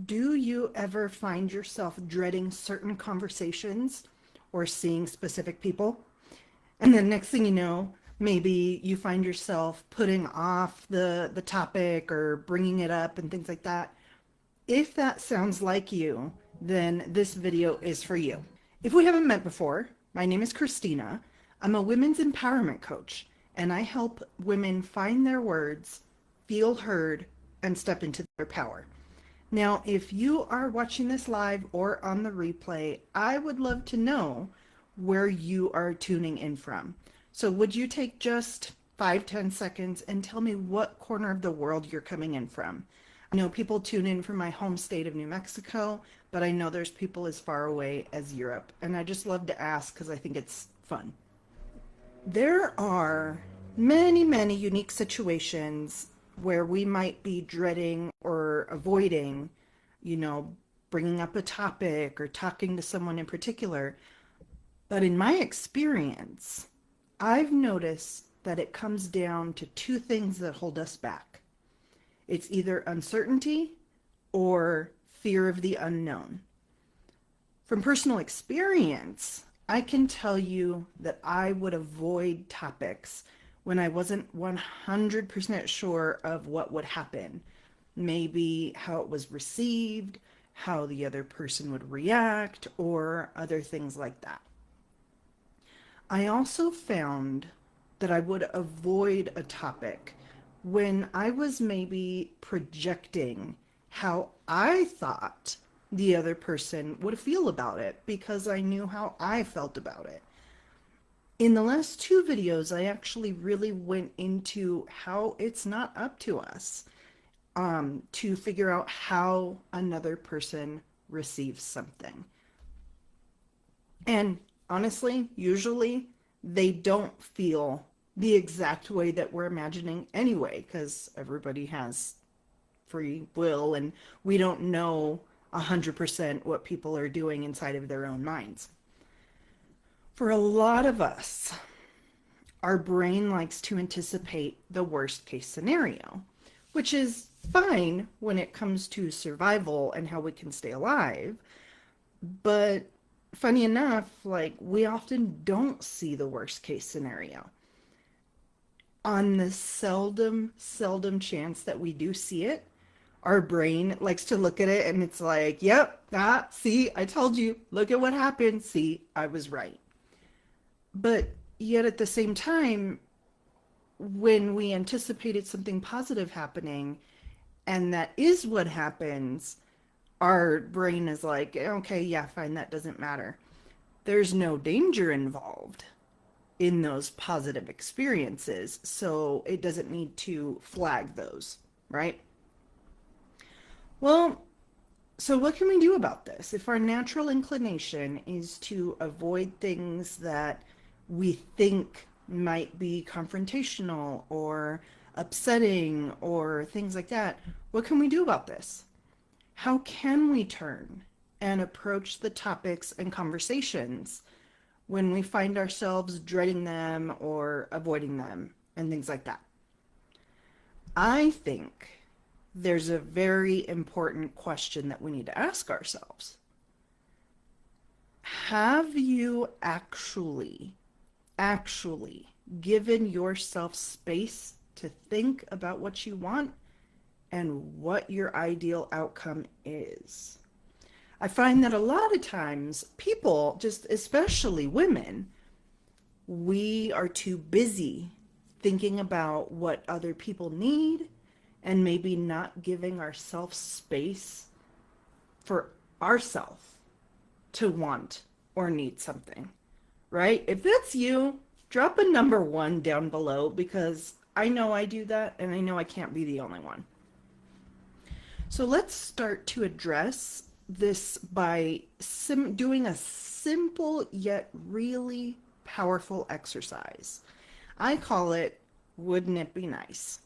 Do you ever find yourself dreading certain conversations or seeing specific people? And then next thing you know, maybe you find yourself putting off the topic or bringing it up and things like that. If that sounds like you, then this video is for you. If we haven't met before, my name is Christina. I'm a women's empowerment coach, and I help women find their words, feel heard, and step into their power. Now, if you are watching this live or on the replay, I would love to know where you are tuning in from. So would you take just 5-10 seconds and tell me what corner of the world you're coming in from? I know people tune in from my home state of New Mexico, but I know there's people as far away as Europe. And I just love to ask because I think it's fun. There are many, many unique situations where we might be dreading or avoiding, you know, bringing up a topic or talking to someone in particular. But in my experience, I've noticed that it comes down to two things that hold us back. It's either uncertainty or fear of the unknown. From personal experience, I can tell you that I would avoid topics when I wasn't 100% sure of what would happen. Maybe how it was received, how the other person would react, or other things like that. I also found that I would avoid a topic when I was maybe projecting how I thought the other person would feel about it because I knew how I felt about it. In the last two videos, I actually really went into how it's not up to us to figure out how another person receives something. And honestly, usually they don't feel the exact way that we're imagining anyway, because everybody has free will and we don't know 100% what people are doing inside of their own minds. For a lot of us, our brain likes to anticipate the worst case scenario, which is fine when it comes to survival and how we can stay alive. But funny enough, like we often don't see the worst case scenario. On the seldom chance that we do see it, our brain likes to look at it and it's like, yep, see, I told you, look at what happened. See, I was right. But yet at the same time, when we anticipated something positive happening and that is what happens, our brain is like, okay, yeah, fine, that doesn't matter. There's no danger involved in those positive experiences, so it doesn't need to flag those, right? Well, so what can we do about this? If our natural inclination is to avoid things that we think might be confrontational or upsetting or things like that, what can we do about this? How can we turn and approach the topics and conversations when we find ourselves dreading them or avoiding them and things like that? I think there's a very important question that we need to ask ourselves. Have you actually given yourself space to think about what you want and what your ideal outcome is? I find that a lot of times people, just especially women, we are too busy thinking about what other people need and maybe not giving ourselves space for ourselves to want or need something, right? If that's you, drop a number 1 down below because I know I do that and I know I can't be the only one. So let's start to address this by doing a simple yet really powerful exercise. I call it, wouldn't it be nice?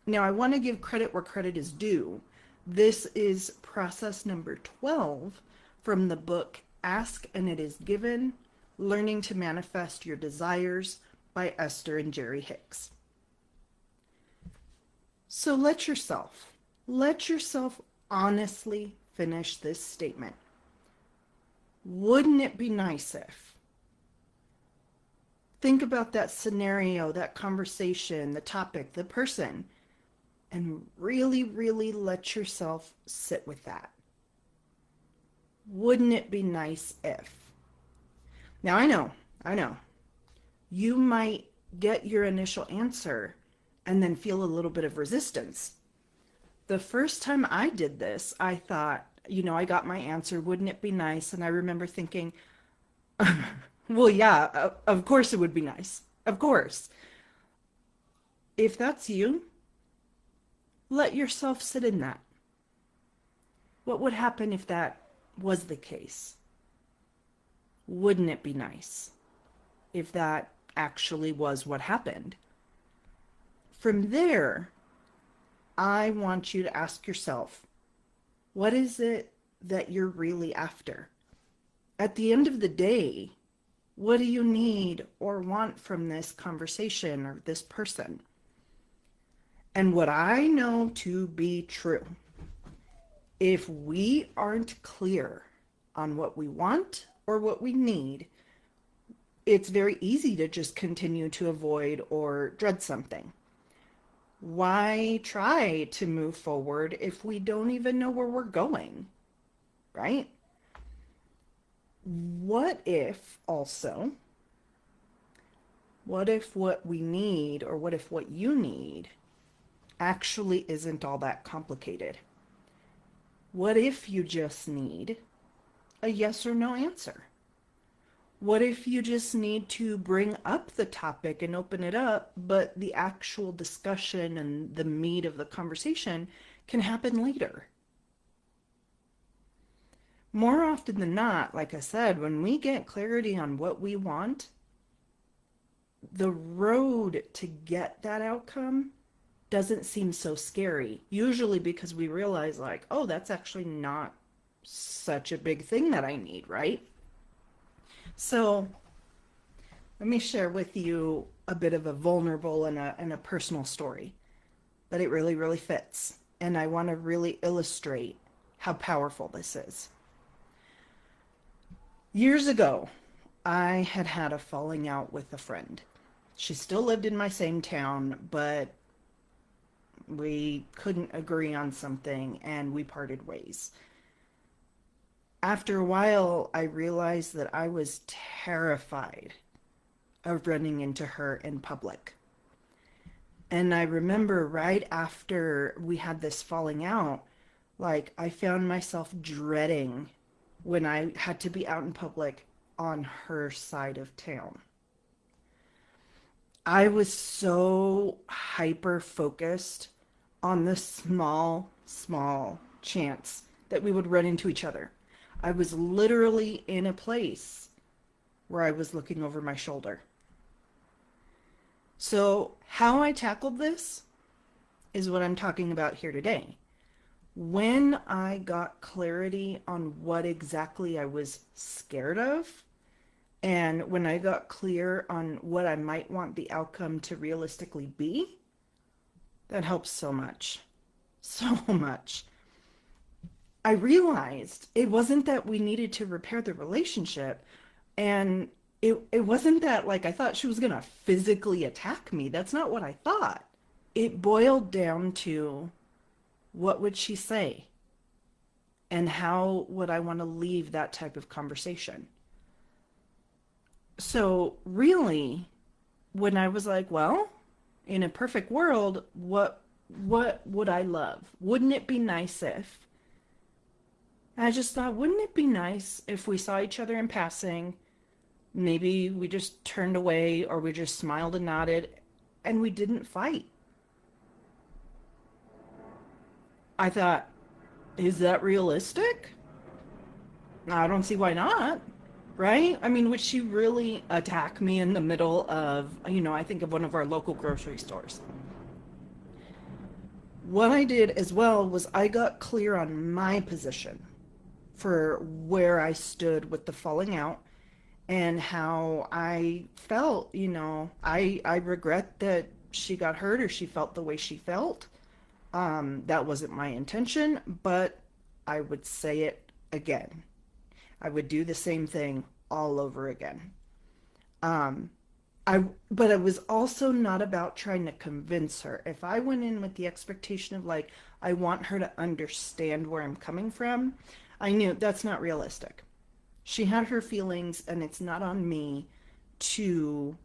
Now, I want to give credit where credit is due. This is process number 12 from the book Ask and It Is Given, Learning to Manifest Your Desires by Esther and Jerry Hicks. So let yourself honestly finish this statement. Wouldn't it be nice if? Think about that scenario, that conversation, the topic, the person, and really, really let yourself sit with that. Wouldn't it be nice if? Now, I know, you might get your initial answer and then feel a little bit of resistance. The first time I did this, I thought, I got my answer, wouldn't it be nice? And I remember thinking, well, yeah, of course it would be nice. Of course. If that's you, let yourself sit in that. What would happen if that was the case? Wouldn't it be nice if that actually was what happened? From there, I want you to ask yourself, what is it that you're really after? At the end of the day, what do you need or want from this conversation or this person? And what I know to be true, if we aren't clear on what we want or what we need, it's very easy to just continue to avoid or dread something. Why try to move forward if we don't even know where we're going, right? What if what we need, or what if what you need actually isn't all that complicated? What if you just need a yes or no answer? What if you just need to bring up the topic and open it up, but the actual discussion and the meat of the conversation can happen later? More often than not, like I said, when we get clarity on what we want, the road to get that outcome doesn't seem so scary. Usually because we realize like, oh, that's actually not such a big thing that I need, right? So let me share with you a bit of a vulnerable and a personal story, but it really, really fits. And I want to really illustrate how powerful this is. Years ago, I had a falling out with a friend. She still lived in my same town, but we couldn't agree on something and we parted ways. After a while, I realized that I was terrified of running into her in public. And I remember right after we had this falling out, like I found myself dreading when I had to be out in public on her side of town. I was so hyper focused on the small chance that we would run into each other. I was literally in a place where I was looking over my shoulder. So how I tackled this is what I'm talking about here today. When I got clarity on what exactly I was scared of, and when I got clear on what I might want the outcome to realistically be, that helps so much. So much. I realized it wasn't that we needed to repair the relationship, and it wasn't that like I thought she was gonna physically attack me. That's not what I thought. It boiled down to, what would she say? And how would I want to leave that type of conversation? So really, when I was like, well, in a perfect world, what would I love? Wouldn't it be nice if? I just thought, wouldn't it be nice if we saw each other in passing? Maybe we just turned away, or we just smiled and nodded, and we didn't fight. I thought, is that realistic? I don't see why not, right? I mean, would she really attack me in the middle of, I think of one of our local grocery stores? What I did as well was I got clear on my position for where I stood with the falling out and how I felt. I regret that she got hurt or she felt the way she felt. That wasn't my intention, but I would say it again. I would do the same thing all over again. Um, but it was also not about trying to convince her. If I went in with the expectation of like, I want her to understand where I'm coming from, I knew that's not realistic. She had her feelings, and it's not on me to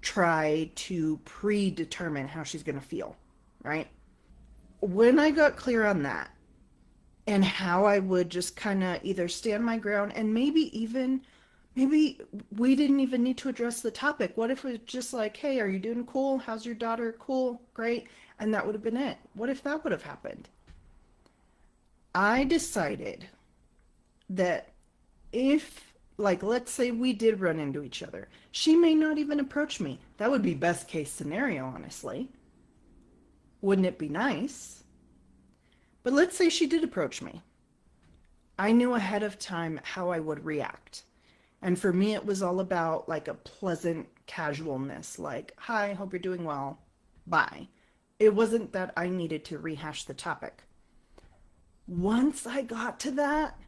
try to predetermine how she's going to feel, right? When I got clear on that and how I would just kind of either stand my ground and maybe we didn't even need to address the topic. What if it was just like, hey, are you doing cool? How's your daughter? Cool, great. And that would have been it. What if that would have happened? I decided that if, like, let's say we did run into each other, she may not even approach me. That would be best case scenario, honestly. Wouldn't it be nice? But let's say she did approach me. I knew ahead of time how I would react. And for me, it was all about like a pleasant casualness, like, hi, hope you're doing well, bye. It wasn't that I needed to rehash the topic. Once I got to that,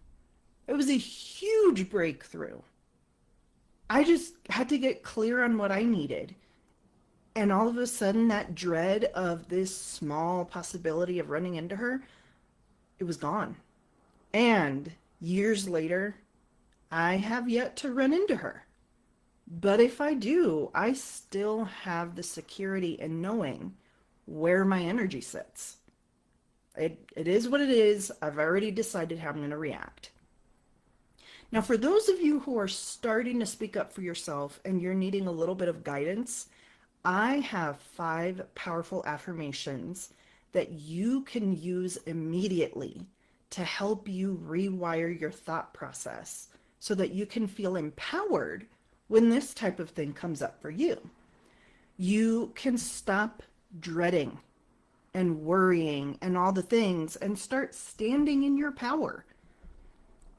it was a huge breakthrough. I just had to get clear on what I needed. And all of a sudden, that dread of this small possibility of running into her, it was gone. And years later, I have yet to run into her. But if I do, I still have the security in knowing where my energy sits. It is what it is. I've already decided how I'm going to react. Now, for those of you who are starting to speak up for yourself and you're needing a little bit of guidance, I have 5 powerful affirmations that you can use immediately to help you rewire your thought process so that you can feel empowered when this type of thing comes up for you. You can stop dreading and worrying and all the things and start standing in your power.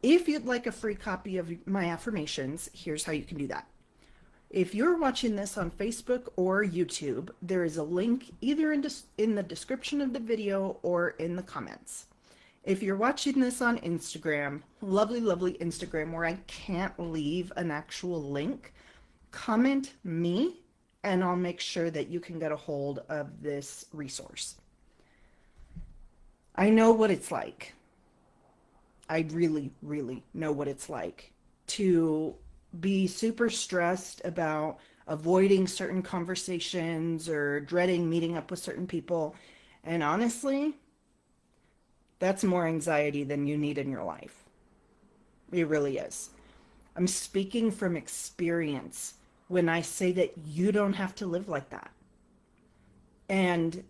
If you'd like a free copy of my affirmations, here's how you can do that. If you're watching this on Facebook or YouTube, there is a link either in the description of the video or in the comments. If you're watching this on Instagram, lovely, lovely Instagram, where I can't leave an actual link, comment me and I'll make sure that you can get a hold of this resource. I know what it's like. I really, really know what it's like to be super stressed about avoiding certain conversations or dreading meeting up with certain people. And honestly, that's more anxiety than you need in your life. It really is. I'm speaking from experience when I say that you don't have to live like that. And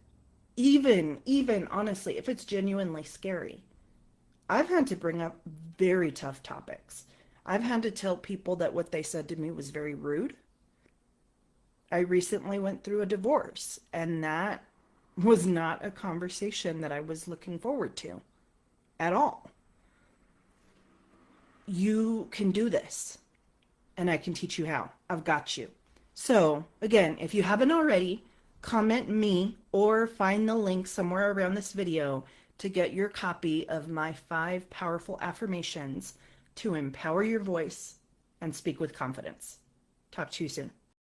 even honestly, if it's genuinely scary, I've had to bring up very tough topics. I've had to tell people that what they said to me was very rude. I recently went through a divorce, and that was not a conversation that I was looking forward to at all. You can do this, and I can teach you how. I've got you. So again, if you haven't already, comment me or find the link somewhere around this video to get your copy of my 5 powerful affirmations to empower your voice and speak with confidence. Talk to you soon.